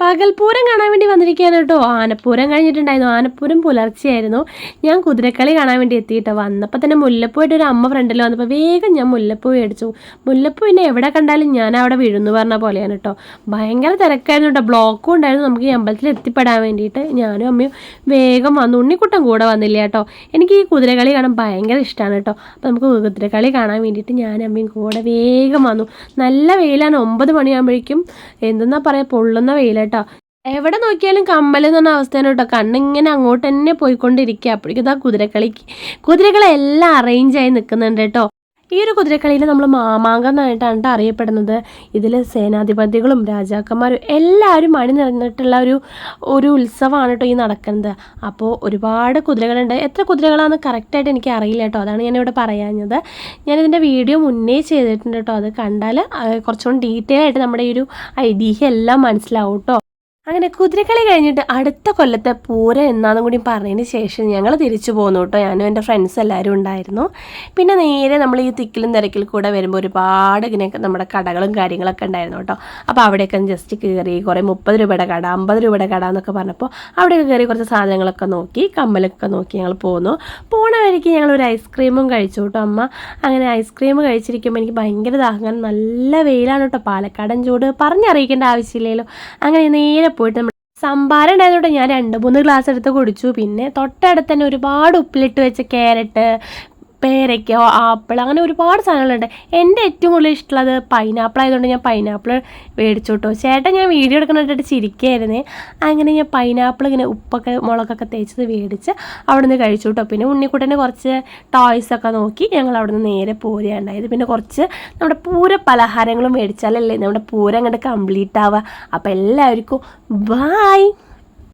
പകൽപൂരം കാണാൻ വേണ്ടി വന്നിരിക്കുകയാണ് കേട്ടോ. ആനപ്പൂരം കഴിഞ്ഞിട്ടുണ്ടായിരുന്നു. ആനപ്പൂരം പുലർച്ചെയായിരുന്നു. ഞാൻ കുതിരക്കളി കാണാൻ വേണ്ടി എത്തിയിട്ടോ. വന്നപ്പോൾ തന്നെ മുല്ലപ്പൂയിട്ട് ഒരു അമ്മ ഫ്രണ്ടിൽ വന്നപ്പോൾ വേഗം ഞാൻ മുല്ലപ്പൂ മേടിച്ചു. മുല്ലപ്പൂ പിന്നെ എവിടെ കണ്ടാലും ഞാൻ അവിടെ വീഴുന്നു പറഞ്ഞ പോലെയാണ് കേട്ടോ. ഭയങ്കര തിരക്കായിരുന്നു കേട്ടോ. ബ്ലോക്കും ഉണ്ടായിരുന്നു നമുക്ക് ഈ അമ്പലത്തിൽ എത്തിപ്പെടാൻ വേണ്ടിയിട്ട്. ഞാനും അമ്മയും വേഗം വന്നു. ഉണ്ണിക്കുട്ടൻ കൂടെ വന്നില്ല കേട്ടോ. എനിക്ക് ഈ കുതിരകളി കാണാൻ ഭയങ്കര ഇഷ്ടമാണ് കേട്ടോ. അപ്പോൾ നമുക്ക് കുതിരക്കളി കാണാൻ വേണ്ടിയിട്ട് ഞാനും അമ്മയും കൂടെ വേഗം വന്നു. നല്ല വെയിലാണ്. 9 മണിയാകുമ്പോഴേക്കും എന്തെന്നാ പറയുക, പൊള്ളുന്ന വെയിലാണ് കേട്ടോ. എവിടെ നോക്കിയാലും കമ്മൽ എന്ന് പറഞ്ഞ അവസ്ഥയാണ് കേട്ടോ. കണ്ണിങ്ങനെ അങ്ങോട്ട് തന്നെ പോയിക്കൊണ്ടിരിക്കുക. അപ്പോഴേക്കും ഇതാ കുതിരകളെല്ലാം അറേഞ്ചായി നിൽക്കുന്നുണ്ട് കേട്ടോ. ഈ ഒരു കുതിരക്കളിയിൽ നമ്മൾ മാമാങ്കം എന്നായിട്ടാണ് അറിയപ്പെടുന്നത്. ഇതിൽ സേനാധിപതികളും രാജാക്കന്മാരും എല്ലാവരും നിറഞ്ഞിട്ടുള്ള ഒരു ഉത്സവമാണ് കേട്ടോ ഈ നടക്കുന്നത്. അപ്പോൾ ഒരുപാട് കുതിരകളുണ്ട്. എത്ര കുതിരകളാണെന്ന് കറക്റ്റായിട്ട് എനിക്ക് അറിയില്ല കേട്ടോ. അതാണ് ഞാനിവിടെ പറയാഞ്ഞത്. ഞാനിതിൻ്റെ വീഡിയോ മുന്നേ ചെയ്തിട്ടുണ്ട് കേട്ടോ. അത് കണ്ടാൽ കുറച്ചുകൂടി ഡീറ്റെയിൽ ആയിട്ട് നമ്മുടെ ഈ ഒരു ഐതിഹ്യം എല്ലാം മനസ്സിലാവും കേട്ടോ. അങ്ങനെ കുതിരക്കളി കഴിഞ്ഞിട്ട് അടുത്ത കൊല്ലത്തെ പൂരം എന്നാന്നും കൂടി പറഞ്ഞതിന് ശേഷം ഞങ്ങൾ തിരിച്ചു പോന്നു കേട്ടോ. ഞാനും എൻ്റെ ഫ്രണ്ട്സ് എല്ലാവരും ഉണ്ടായിരുന്നു. പിന്നെ നേരെ നമ്മൾ ഈ തിക്കിലും തിരക്കിൽ കൂടെ വരുമ്പോൾ ഒരുപാട് ഇങ്ങനെയൊക്കെ നമ്മുടെ കടകളും കാര്യങ്ങളൊക്കെ ഉണ്ടായിരുന്നു കേട്ടോ. അപ്പോൾ അവിടെയൊക്കെ ജസ്റ്റ് കയറി കുറേ 30 രൂപയുടെ കട, 50 രൂപയുടെ കട എന്നൊക്കെ പറഞ്ഞപ്പോൾ അവിടെയൊക്കെ കയറി കുറച്ച് സാധനങ്ങളൊക്കെ നോക്കി, കമ്മലൊക്കെ നോക്കി ഞങ്ങൾ പോന്നു. പോണ വഴിക്ക് ഞങ്ങളൊരു ഐസ്ക്രീമും കഴിച്ചു കേട്ടോ. അമ്മ അങ്ങനെ ഐസ്ക്രീം കഴിച്ചിരിക്കുമ്പോൾ എനിക്ക് ഭയങ്കര ദാഹം. നല്ല വെയിലാണ് കേട്ടോ. പാലക്കാടൻ ചൂട് പറഞ്ഞറിയിക്കേണ്ട ആവശ്യമില്ലല്ലോ. അങ്ങനെ നേരെ പോയിട്ട് നമ്മൾ സംഭാരം ഉണ്ടായതുകൊണ്ട് ഞാൻ 2-3 ഗ്ലാസ് എടുത്ത് കുടിച്ചു. പിന്നെ തൊട്ടടുത്ത് തന്നെ ഒരുപാട് ഉപ്പിലിട്ട് വെച്ച ക്യാരറ്റ്, പേരയ്ക്ക, ആപ്പിൾ, അങ്ങനെ ഒരുപാട് സാധനങ്ങളുണ്ട്. എൻ്റെ ഏറ്റവും കൂടുതൽ ഇഷ്ടമുള്ളത് പൈനാപ്പിൾ ആയതുകൊണ്ട് ഞാൻ പൈനാപ്പിൾ മേടിച്ചു കേട്ടോ. ചേട്ടൻ ഞാൻ വീഡിയോ എടുക്കണിട്ട് ചിരിക്കുകയായിരുന്നേ. അങ്ങനെ ഞാൻ പൈനാപ്പിൾ ഇങ്ങനെ ഉപ്പൊക്കെ മുളകൊക്കെ തേച്ചത് മേടിച്ച് അവിടെ നിന്ന് കഴിച്ചു കേട്ടോ. പിന്നെ ഉണ്ണിക്കുട്ടനെ കുറച്ച് ടോയ്സൊക്കെ നോക്കി ഞങ്ങൾ അവിടെ നിന്ന് നേരെ പോരുകയുണ്ടായത്. പിന്നെ കുറച്ച് നമ്മുടെ പൂര പലഹാരങ്ങളും മേടിച്ചാലല്ലേ നമ്മുടെ പൂരം അങ്ങോട്ട് കംപ്ലീറ്റ് ആവുക. അപ്പോൾ എല്ലാവർക്കും ബായ്.